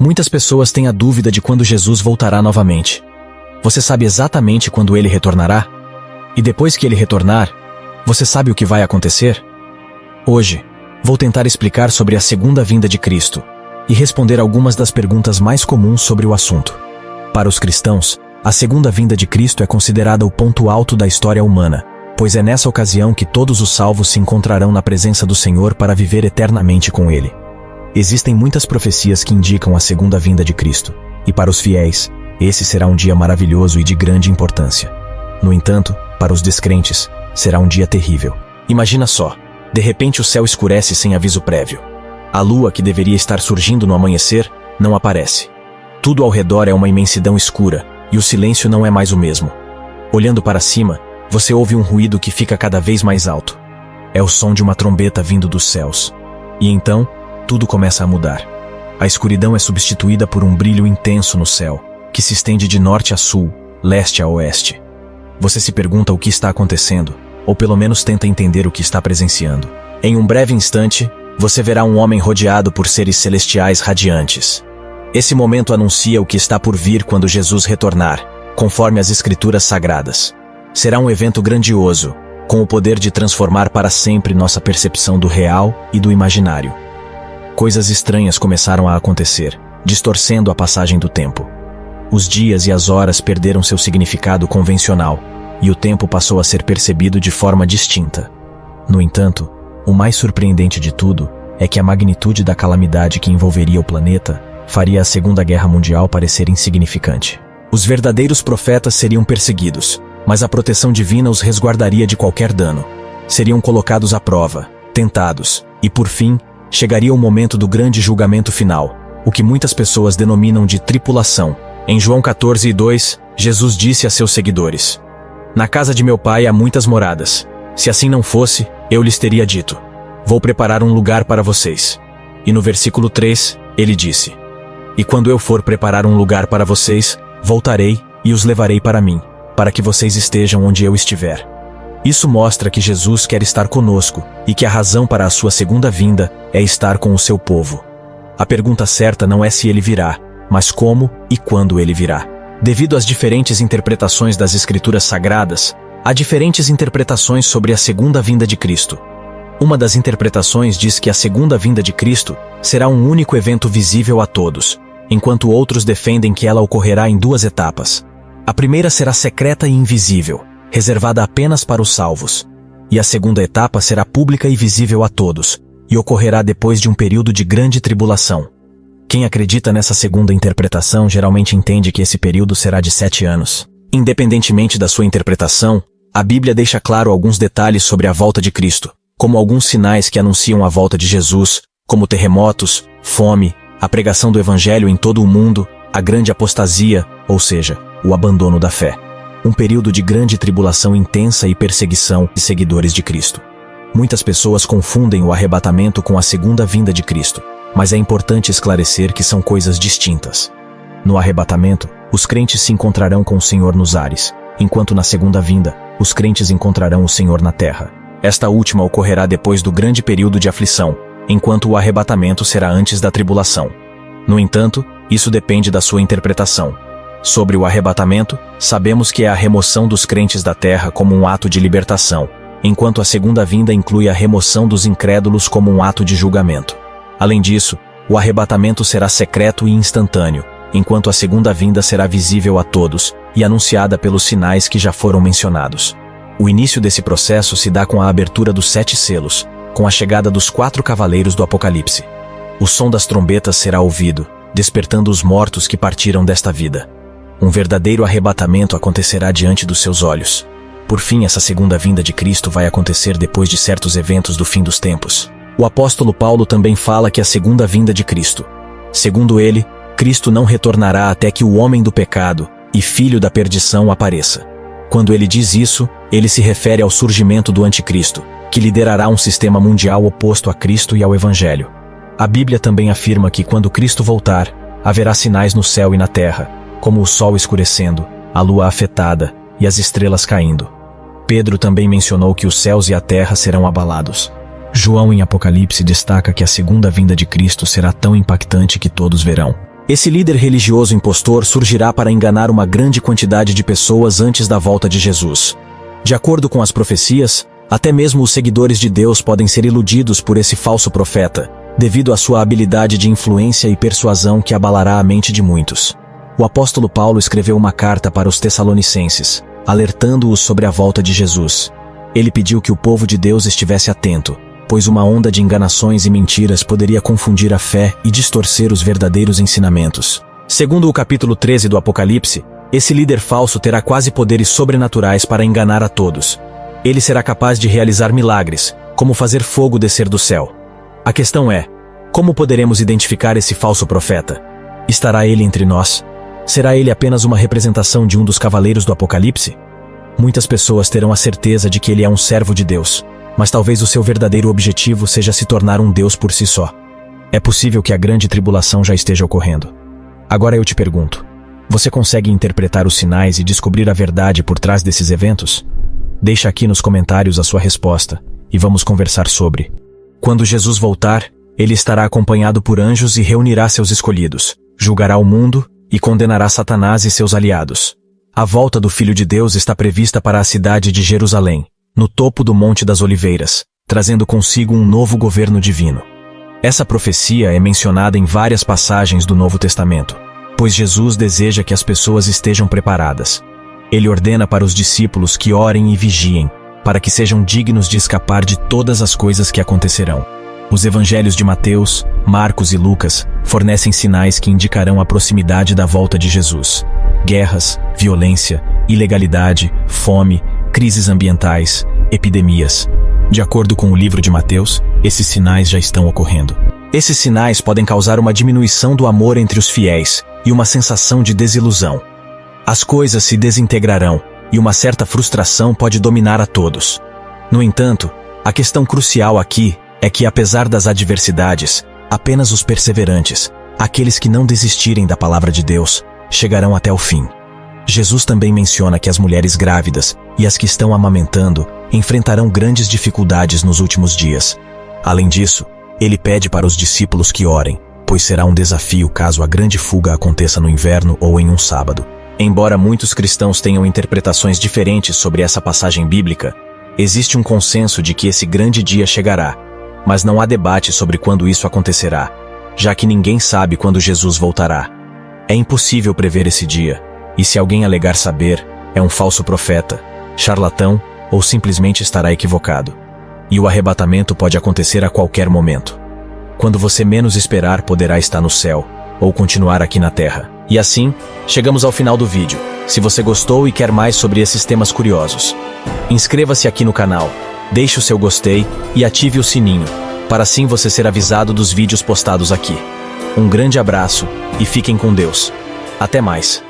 Muitas pessoas têm a dúvida de quando Jesus voltará novamente. Você sabe exatamente quando ele retornará? E depois que ele retornar, você sabe o que vai acontecer? Hoje, vou tentar explicar sobre a segunda vinda de Cristo e responder algumas das perguntas mais comuns sobre o assunto. Para os cristãos, a segunda vinda de Cristo é considerada o ponto alto da história humana, pois é nessa ocasião que todos os salvos se encontrarão na presença do Senhor para viver eternamente com Ele. Existem muitas profecias que indicam a segunda vinda de Cristo, e para os fiéis, esse será um dia maravilhoso e de grande importância. No entanto, para os descrentes, será um dia terrível. Imagina só, de repente o céu escurece sem aviso prévio. A lua, que deveria estar surgindo no amanhecer, não aparece. Tudo ao redor é uma imensidão escura, e o silêncio não é mais o mesmo. Olhando para cima, você ouve um ruído que fica cada vez mais alto. É o som de uma trombeta vindo dos céus. E então, tudo começa a mudar. A escuridão é substituída por um brilho intenso no céu, que se estende de norte a sul, leste a oeste. Você se pergunta o que está acontecendo, ou pelo menos tenta entender o que está presenciando. Em um breve instante, você verá um homem rodeado por seres celestiais radiantes. Esse momento anuncia o que está por vir quando Jesus retornar, conforme as Escrituras Sagradas. Será um evento grandioso, com o poder de transformar para sempre nossa percepção do real e do imaginário. Coisas estranhas começaram a acontecer, distorcendo a passagem do tempo. Os dias e as horas perderam seu significado convencional, e o tempo passou a ser percebido de forma distinta. No entanto, o mais surpreendente de tudo é que a magnitude da calamidade que envolveria o planeta faria a Segunda Guerra Mundial parecer insignificante. Os verdadeiros profetas seriam perseguidos, mas a proteção divina os resguardaria de qualquer dano. Seriam colocados à prova, tentados, e por fim, chegaria o momento do grande julgamento final, o que muitas pessoas denominam de tribulação. Em João 14:2, Jesus disse a seus seguidores: "Na casa de meu pai há muitas moradas. Se assim não fosse, eu lhes teria dito: vou preparar um lugar para vocês." E no versículo 3, ele disse: "E quando eu for preparar um lugar para vocês, voltarei e os levarei para mim, para que vocês estejam onde eu estiver." Isso mostra que Jesus quer estar conosco e que a razão para a sua segunda vinda é estar com o seu povo. A pergunta certa não é se ele virá, mas como e quando ele virá. Devido às diferentes interpretações das Escrituras Sagradas, há diferentes interpretações sobre a segunda vinda de Cristo. Uma das interpretações diz que a segunda vinda de Cristo será um único evento visível a todos, enquanto outros defendem que ela ocorrerá em duas etapas. A primeira será secreta e invisível, reservada apenas para os salvos, e a segunda etapa será pública e visível a todos, e ocorrerá depois de um período de grande tribulação. Quem acredita nessa segunda interpretação geralmente entende que esse período será de 7 anos. Independentemente da sua interpretação, a Bíblia deixa claro alguns detalhes sobre a volta de Cristo, como alguns sinais que anunciam a volta de Jesus, como terremotos, fome, a pregação do Evangelho em todo o mundo, a grande apostasia, ou seja, o abandono da fé. Um período de grande tribulação intensa e perseguição de seguidores de Cristo. Muitas pessoas confundem o arrebatamento com a segunda vinda de Cristo, mas é importante esclarecer que são coisas distintas. No arrebatamento, os crentes se encontrarão com o Senhor nos ares, enquanto na segunda vinda, os crentes encontrarão o Senhor na terra. Esta última ocorrerá depois do grande período de aflição, enquanto o arrebatamento será antes da tribulação. No entanto, isso depende da sua interpretação. Sobre o arrebatamento, sabemos que é a remoção dos crentes da terra como um ato de libertação, enquanto a segunda vinda inclui a remoção dos incrédulos como um ato de julgamento. Além disso, o arrebatamento será secreto e instantâneo, enquanto a segunda vinda será visível a todos e anunciada pelos sinais que já foram mencionados. O início desse processo se dá com a abertura dos 7 selos, com a chegada dos 4 cavaleiros do Apocalipse. O som das trombetas será ouvido, despertando os mortos que partiram desta vida. Um verdadeiro arrebatamento acontecerá diante dos seus olhos. Por fim, essa segunda vinda de Cristo vai acontecer depois de certos eventos do fim dos tempos. O apóstolo Paulo também fala que a segunda vinda de Cristo. Segundo ele, Cristo não retornará até que o homem do pecado e filho da perdição apareça. Quando ele diz isso, ele se refere ao surgimento do anticristo, que liderará um sistema mundial oposto a Cristo e ao Evangelho. A Bíblia também afirma que quando Cristo voltar, haverá sinais no céu e na terra, como o sol escurecendo, a lua afetada e as estrelas caindo. Pedro também mencionou que os céus e a terra serão abalados. João em Apocalipse destaca que a segunda vinda de Cristo será tão impactante que todos verão. Esse líder religioso impostor surgirá para enganar uma grande quantidade de pessoas antes da volta de Jesus. De acordo com as profecias, até mesmo os seguidores de Deus podem ser iludidos por esse falso profeta, devido à sua habilidade de influência e persuasão que abalará a mente de muitos. O apóstolo Paulo escreveu uma carta para os Tessalonicenses, alertando-os sobre a volta de Jesus. Ele pediu que o povo de Deus estivesse atento, pois uma onda de enganações e mentiras poderia confundir a fé e distorcer os verdadeiros ensinamentos. Segundo o capítulo 13 do Apocalipse, esse líder falso terá quase poderes sobrenaturais para enganar a todos. Ele será capaz de realizar milagres, como fazer fogo descer do céu. A questão é, como poderemos identificar esse falso profeta? Estará ele entre nós? Será ele apenas uma representação de um dos cavaleiros do Apocalipse? Muitas pessoas terão a certeza de que ele é um servo de Deus, mas talvez o seu verdadeiro objetivo seja se tornar um Deus por si só. É possível que a grande tribulação já esteja ocorrendo. Agora eu te pergunto, você consegue interpretar os sinais e descobrir a verdade por trás desses eventos? Deixa aqui nos comentários a sua resposta, e vamos conversar sobre. Quando Jesus voltar, ele estará acompanhado por anjos e reunirá seus escolhidos, julgará o mundo e condenará Satanás e seus aliados. A volta do Filho de Deus está prevista para a cidade de Jerusalém, no topo do Monte das Oliveiras, trazendo consigo um novo governo divino. Essa profecia é mencionada em várias passagens do Novo Testamento, pois Jesus deseja que as pessoas estejam preparadas. Ele ordena para os discípulos que orem e vigiem, para que sejam dignos de escapar de todas as coisas que acontecerão. Os evangelhos de Mateus, Marcos e Lucas fornecem sinais que indicarão a proximidade da volta de Jesus. Guerras, violência, ilegalidade, fome, crises ambientais, epidemias. De acordo com o livro de Mateus, esses sinais já estão ocorrendo. Esses sinais podem causar uma diminuição do amor entre os fiéis e uma sensação de desilusão. As coisas se desintegrarão e uma certa frustração pode dominar a todos. No entanto, a questão crucial aqui é que, apesar das adversidades, apenas os perseverantes, aqueles que não desistirem da palavra de Deus, chegarão até o fim. Jesus também menciona que as mulheres grávidas e as que estão amamentando enfrentarão grandes dificuldades nos últimos dias. Além disso, ele pede para os discípulos que orem, pois será um desafio caso a grande fuga aconteça no inverno ou em um sábado. Embora muitos cristãos tenham interpretações diferentes sobre essa passagem bíblica, existe um consenso de que esse grande dia chegará, mas não há debate sobre quando isso acontecerá, já que ninguém sabe quando Jesus voltará. É impossível prever esse dia, e se alguém alegar saber, é um falso profeta, charlatão ou simplesmente estará equivocado. E o arrebatamento pode acontecer a qualquer momento. Quando você menos esperar, poderá estar no céu, ou continuar aqui na terra. E assim, chegamos ao final do vídeo. Se você gostou e quer mais sobre esses temas curiosos, inscreva-se aqui no canal, deixe o seu gostei e ative o sininho, para assim você ser avisado dos vídeos postados aqui. Um grande abraço e fiquem com Deus. Até mais.